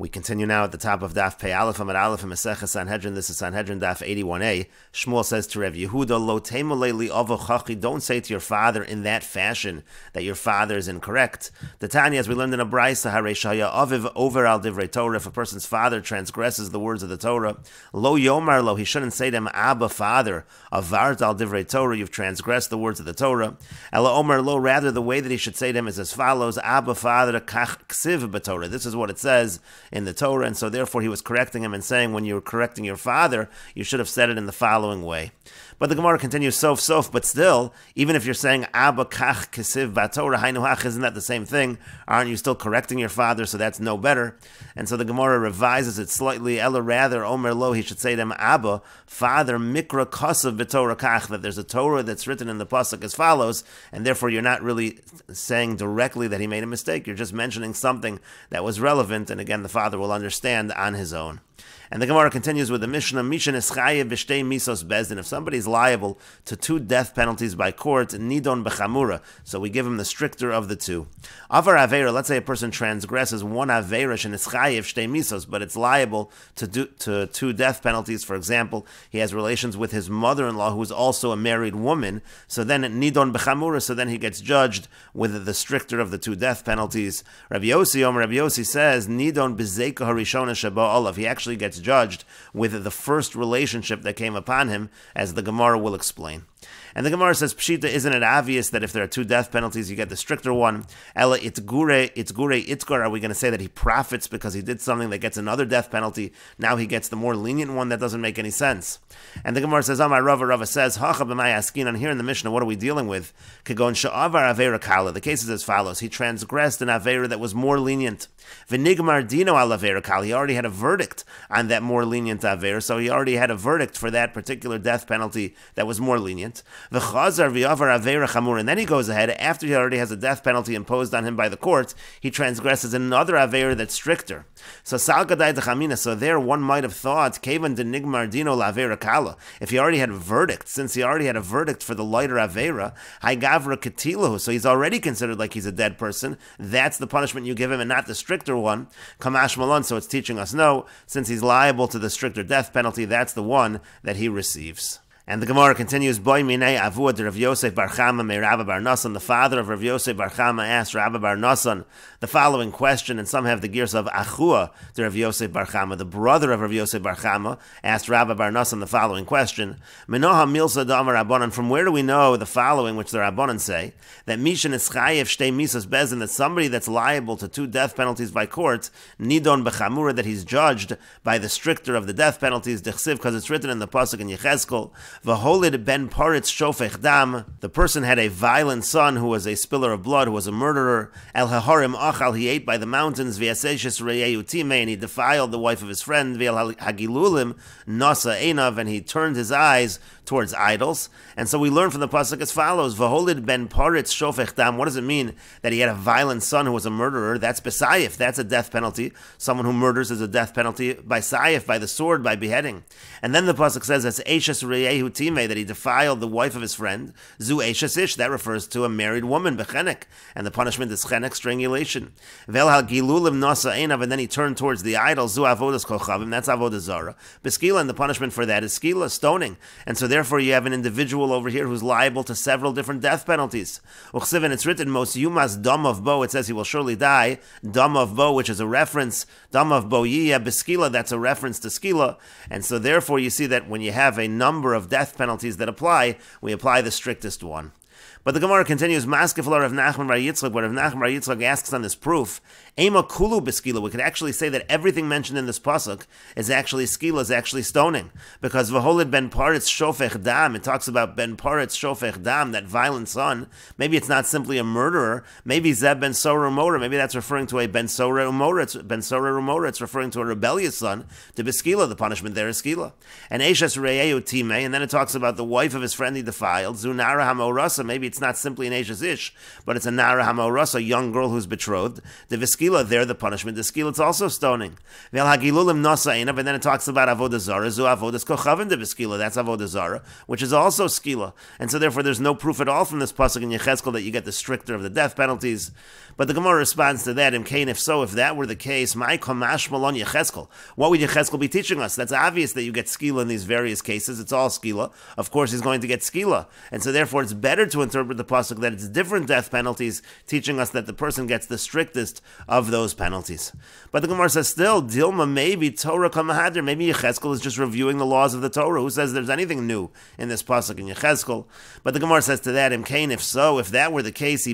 We continue now at the top of Daf Pei Aleph Amud Aleph in Mesechet Sanhedrin. This is Sanhedrin Daf 81a. Shmuel says to Rev Yehuda, Lo temolei li avo chachi, don't say to your father in that fashion that your father is incorrect. The Tanya, as we learned in a Brayso, Harei shaya aviv over al divrei Torah, if a person's father transgresses the words of the Torah, Lo yomar lo, he shouldn't say to him, Abba, father, avart al divrei Torah, you've transgressed the words of the Torah. Ela omar lo, rather the way that he should say to him is as follows, Abba, father, kach ksiv b'Torah. This is what it says in the Torah, and so therefore he was correcting him and saying, when you were correcting your father, you should have said it in the following way. But the Gemara continues, sof, but still, even if you're saying, Abba kach kesiv b'Torah, hainu hach, isn't that the same thing? Aren't you still correcting your father, so that's no better? And so the Gemara revises it slightly, Ella rather, Omer lo, he should say to him, Abba, father, mikra kosav b'Torah kach, that there's a Torah that's written in the pasuk as follows, and therefore you're not really saying directly that he made a mistake, you're just mentioning something that was relevant, and again, the father will understand on his own. And the Gemara continues with the Mishnah, Mishan is chayev b'shtei misos bezdin. If somebody's liable to 2 death penalties by court, nidon b'chamura, so we give him the stricter of the 2. Avar aveira, let's say a person transgresses 1 aveira, and it's chayev shtei misos, but it's liable to 2 death penalties. For example, he has relations with his mother-in-law, who is also a married woman, so then nidon b'chamura, so then he gets judged with the stricter of the 2 death penalties. Rabbi Yossi says, nidon b'zeika harishona sheba olav, he actually gets judged with the first relationship that came upon him, as the Gemara will explain. And the Gemara says, Pshita, isn't it obvious that if there are 2 death penalties, you get the stricter one? Ella itgure itkar, are we going to say that he profits because he did something that gets another death penalty? Now he gets the more lenient one? That doesn't make any sense. And the Gemara says, Amar Rava says, Hacha b'may askinan, here in the Mishnah, what are we dealing with? Kagon sha'avar avera kala. The case is as follows. He transgressed an avera that was more lenient. V'nigmar dino al avera kala. He already had a verdict on that more lenient avera, so he already had a verdict for that particular death penalty that was more lenient. V'chazar v'yavar avera chamur, and then he goes ahead, after he already has a death penalty imposed on him by the court, he transgresses another avera that's stricter. So salgadai dechamina, so there one might have thought, kevan de nigmar dino la avera kala, if he already had a verdict, since he already had a verdict for the lighter avera, hai gavra katilahu, so he's already considered like he's a dead person, that's the punishment you give him and not the stricter one, kamash malon, so it's teaching us no, since he's liable to the stricter death penalty, that's the one that he receives. And the Gemara continues, Boy minei avud Rav Yosef bar Chama me Rabba bar Nasan. The father of Rav Yosef bar Chama asked Rabba bar Nasan the following question, and some have the gears of Achua to Rav Yosef bar Chama. The brother of Rav Yosef bar Chama asked Rabba bar Nasan the following question, Menoha milsa damar Rabbanan, from where do we know the following, which the Rabbanan say, that Mishan is chayev shtei misas bezin, that somebody that's liable to 2 death penalties by court, nidon b'chamura, that he's judged by the stricter of the death penalties, dechsiv, because it's written in the pasuk in Yechezkel, V'holid ben paritz shofech dam, the person had a violent son who was a spiller of blood, who was a murderer. El haharim achal, he ate by the mountains. V'yaseshes reyehu timei, and he defiled the wife of his friend. V'el hagilulim nasa einav, and he turned his eyes towards idols. And so we learn from the pasuk as follows: V'holid ben paritz shofech dam. What does it mean that he had a violent son who was a murderer? That's besayif. That's a death penalty. Someone who murders is a death penalty by sayif, by the sword, by beheading. And then the pasuk says that's eshes reyehu timei, that he defiled the wife of his friend. Zu eshes ish, that refers to a married woman, bechenek, and the punishment is chenek, strangulation. Vel hagilulim nasa einav, and then he turned towards the idol. Zu avodas kochavim, that's avodah zara. Beskila, and the punishment for that is skila, stoning. And so therefore you have an individual over here who's liable to several different death penalties. Uchsiv, and it's written, Mos yumas dam of bo, it says he will surely die. Dam of bo, which is a reference, dam of bo yiyah beskila, that's a reference to skila. And so therefore you see that when you have a number of death penalties that apply, we apply the strictest one. But the Gemara continues, Maskefla Rav Nachman bar Yitzchak, where Rav Nachman bar Yitzchak asks on this proof, Ema kulu b'skila, we could actually say that everything mentioned in this pasuk is actually skila, is actually stoning, because v'holid ben paritz shofech dam, it talks about ben paritz shofech dam, that violent son. Maybe it's not simply a murderer, maybe Zeb ben Sora Umora, maybe that's referring to a ben Sora Umora, it's referring to a rebellious son. To b'skila, the punishment there is skila. And Eshes reyehu timei, and then it talks about the wife of his friend he defiled, Zunara hamorasa, maybe it's not simply an Eshes ish, but it's a Nara hamorasa, a young girl who's betrothed. The skila, there the punishment is skila, it's also stoning. Vel hagilulim nasa einav, and then it talks about avodah zara, zu avodas kochavin de b'skila, that's avodah zara, which is also skila. And so therefore there's no proof at all from this pasuk in Yechezkel that you get the stricter of the death penalties. But the Gemara responds to that, Imkain, if so, if that were the case, my kamash malon Yechezkel, what would Yechezkel be teaching us? That's obvious that you get skila in these various cases, it's all skila. Of course he's going to get skila. And so therefore it's better to interpret the pasuk that it's different death penalties, teaching us that the person gets the strictest of those penalties. But the Gemara says still, Dilma, maybe Torah kamahadir, maybe Yechezkel is just reviewing the laws of the Torah. Who says there's anything new in this pasuk in Yechezkel? But the Gemara says to that, Imkain, if so, if that were the case, he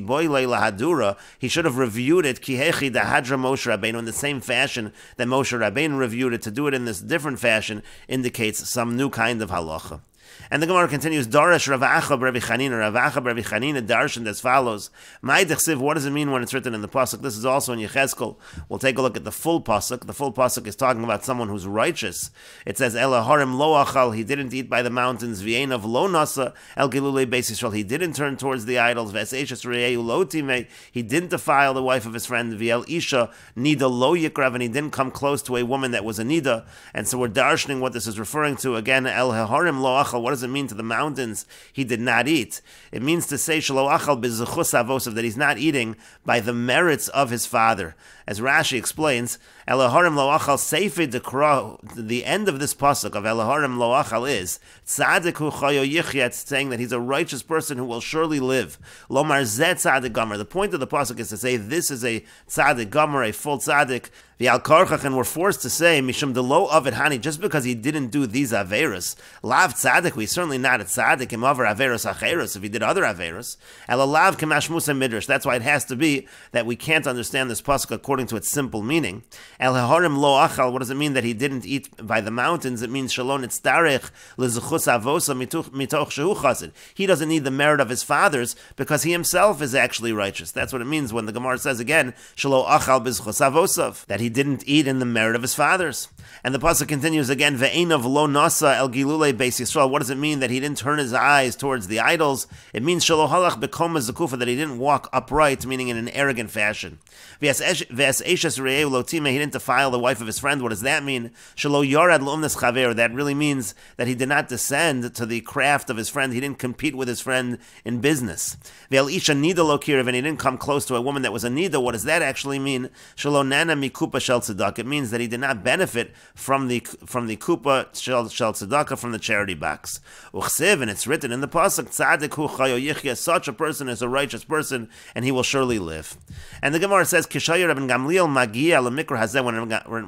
should have reviewed it kihechi dahadra Moshe Rabbeinu in the same fashion that Moshe Rabbeinu reviewed it. To do it in this different fashion indicates some new kind of halacha. And the Gemara continues, Darash Rav Acha Rabbi Chanina. Rav Acha Rabbi Chanina darshaned as follows. Ma'ay dechsiv, what does it mean when it's written in the pasuk? This is also in Yechezkel. We'll take a look at the full pasuk. The full pasuk is talking about someone who's righteous. It says, Ela harim lo achal, he didn't eat by the mountains. V'einav lo nasa el gilulei beis Yisrael, he didn't turn towards the idols. V'eseshes re'eu lo timei, he didn't defile the wife of his friend. V'el isha nida lo yikrav, and he didn't come close to a woman that was a nida. And so we're darshaning what this is referring to. Again, El harim lo achal, what does it mean to the mountains he did not eat? It means to say shelo achal b'zechus avosav, that he's not eating by the merits of his father. As Rashi explains, Elaharim lo achal seifei dekra, the end of this pasuk of Elaharim lo achal is tzadik hu chayo yichya, it's saying that he's a righteous person who will surely live. Lomar zeh tzadik gomer. The point of the pasuk is to say this is a tzadik gomer, a full tzadik. The al karchach, and we're forced to say mishum delo avid hani, just because he didn't do these averos. Lav tzadik, he's certainly not a tzadik. Im aver averos acheros, if he did other averos. Ela lav kemash musa midrash. That's why it has to be that we can't understand this pasuk according to its simple meaning. El harim lo achal, what does it mean that he didn't eat by the mountains? It means shalom itzdarech lezechus avosa mitoch shehu chassid. He doesn't need the merit of his fathers because he himself is actually righteous. That's what it means when the Gemara says again, shalom achal bezechus avosav, that he didn't eat in the merit of his fathers. And the pasuk continues again, ve'einav lo nasa el gilulei beis Yisrael. What does it mean that he didn't turn his eyes towards the idols? It means shalom halach bekoma zakufa, that he didn't walk upright, meaning in an arrogant fashion. Ve'eseshes re'eu lo timei, he didn't defile the wife of his friend. What does that mean? Shelo yarad l'umnes chaver, that really means that he did not descend to the craft of his friend. He didn't compete with his friend in business. Ve'el isha nida lo kirav, and he didn't come close to a woman that was a nida. What does that actually mean? Shelo nana mikupa shel tzedakah. It means that he did not benefit from the kupa shel tzedakah, from the charity box. Uchsiv, and it's written in the pasuk, tzadik hu chayo yichya, such a person is a righteous person, and he will surely live. And the Gemara says, Kishaya Rabbi Gamliel magia lemikra hazeh,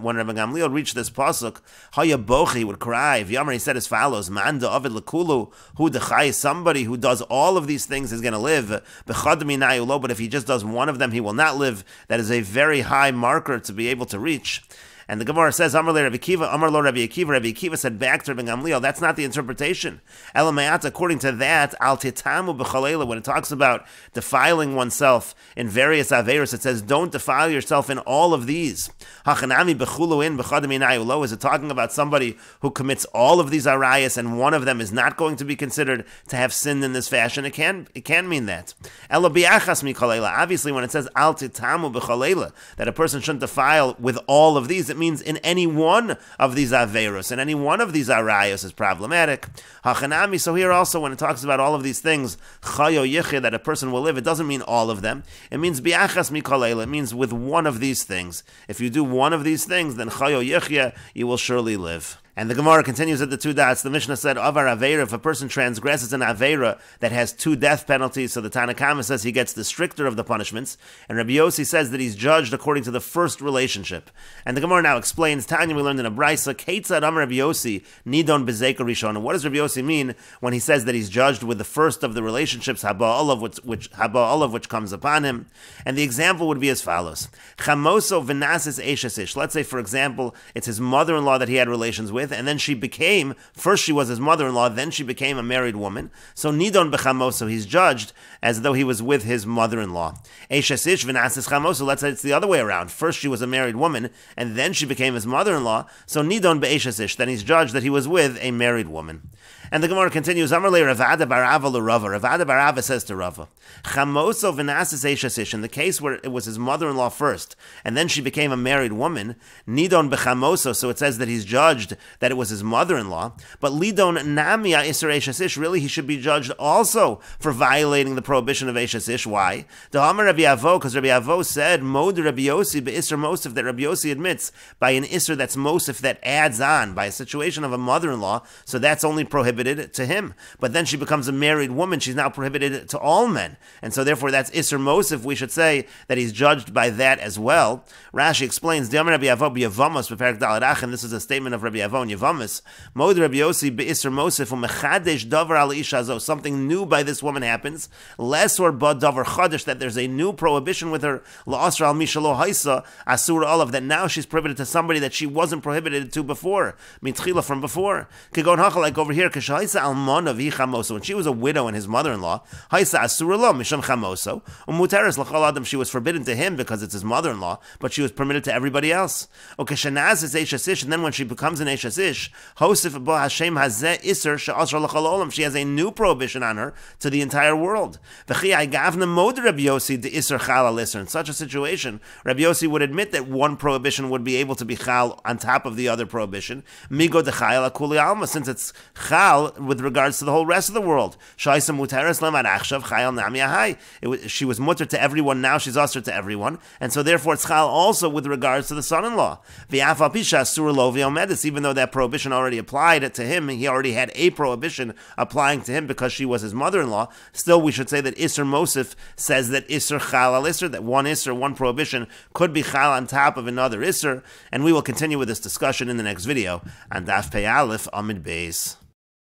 when Rabbi Gamliel reached this pasuk, haya bochi, he would cry. V'yamar, he said as follows, man da'avid lekulu hu dechai, somebody who does all of these things is going to live. B'chad minayu lo, but if he just does one of them, he will not live. That is a very high marker to be able to reach. And the Gemara says, Amar lo Rabbi Akiva. Rabbi Akiva said back to Rabbi Gamliel, that's not the interpretation. Elamayat, according to that, al titamu b'chalela, when it talks about defiling oneself in various averos, it says, don't defile yourself in all of these. Hachanami b'chuluin b'chadami nayulo, is it talking about somebody who commits all of these arayas and one of them is not going to be considered to have sinned in this fashion? It can mean that. Ela biachas mikalela, obviously when it says al titamu b'chalela, that a person shouldn't defile with all of these, it means in any one of these averos, and any one of these arayos is problematic. Hachanami, so here also when it talks about all of these things, chayo yichya, that a person will live, it doesn't mean all of them. It means biachas mikalela, it means with one of these things. If you do one of these things, then chayo yichya, you will surely live. And the Gemara continues at the two dots. The Mishnah said, Avar Aveira, if a person transgresses an Aveira that has 2 death penalties, so the Tanna Kama says he gets the stricter of the punishments, and Rabbi Yossi says that he's judged according to the first relationship. And the Gemara now explains, Tanya, we learned in a Brisa, Keitzad Amar Rabbi Yossi, Nidon Bezeka Rishon. And what does Rabbi Yossi mean when he says that he's judged with the first of the relationships, Haba which comes upon him? And the example would be as follows. Chamoso V'nasis Eishasish. Let's say, for example, it's his mother-in-law that he had relations with, with, and then she became, first she was his mother-in-law, then she became a married woman. So nidon b'chamoso, he's judged as though he was with his mother-in-law. Eishes ish v'nasis chamoso, let's say it's the other way around. First she was a married woman, and then she became his mother-in-law. So nidon be'eishes ish, then he's judged that he was with a married woman. And the Gemara continues, Amar le Ravada bar Ava l'Rava. Ravada bar Ava says to Rava, Chamoso v'nasis eishes ish, in the case where it was his mother-in-law first, and then she became a married woman, nidon b'chamoso, so it says that he's judged that it was his mother-in-law, but lidon namia iser eishes ish, really he should be judged also for violating the prohibition of eishes ish. Why? The Amar Rabbi Avo, because Rabbi Avo said, Mod Rabbi Yossi be'isr mosif, that Rabbi Yossi admits by an isr that's mosif, that adds on, by a situation of a mother-in-law, so that's only prohibited to him. But then she becomes a married woman, she's now prohibited to all men. And so therefore that's Isser Mosif, we should say that he's judged by that as well. Rashi explains, and this is a statement of Rabbi Avo in Yevamos, Mod Rabbi Yossi be'Isser Mosif u'mechadesh davar al isha zo, something new by this woman happens, less or but davar chadesh, that there's a new prohibition with her, la'asra al mishalo haisa, asur olav, that now she's prohibited to somebody that she wasn't prohibited to before, mitchila from before. Kigon hacha, like over here, Haisa almona v'chamoso, when she was a widow and his mother-in-law, Haisa asura lo misham chamoso, umuteres l'chol adam, she was forbidden to him because it's his mother-in-law, but she was permitted to everybody else. Okeshanaz is eishes ish, and then when she becomes an eishes ish, Hosif bo Hashem hazeh iser she'asra l'chol olam, she has a new prohibition on her to the entire world. V'chi agavna mod Rabbi Yossi de iser chal al iser. In such a situation, Rabbi Yossi would admit that one prohibition would be able to be chal on top of the other prohibition. Migo de chayal akuli alma, since it's chal with regards to the whole rest of the world. She was mutter to everyone, now she's usher to everyone, and so therefore it's chal also with regards to the son-in-law. Even though that prohibition already applied to him, he already had a prohibition applying to him because she was his mother-in-law, still we should say that Isser Mosif says that Isser chal al Isser, that one Isser, one prohibition could be chal on top of another Isser, and we will continue with this discussion in the next video on Daf Pei Aleph Amid Beis.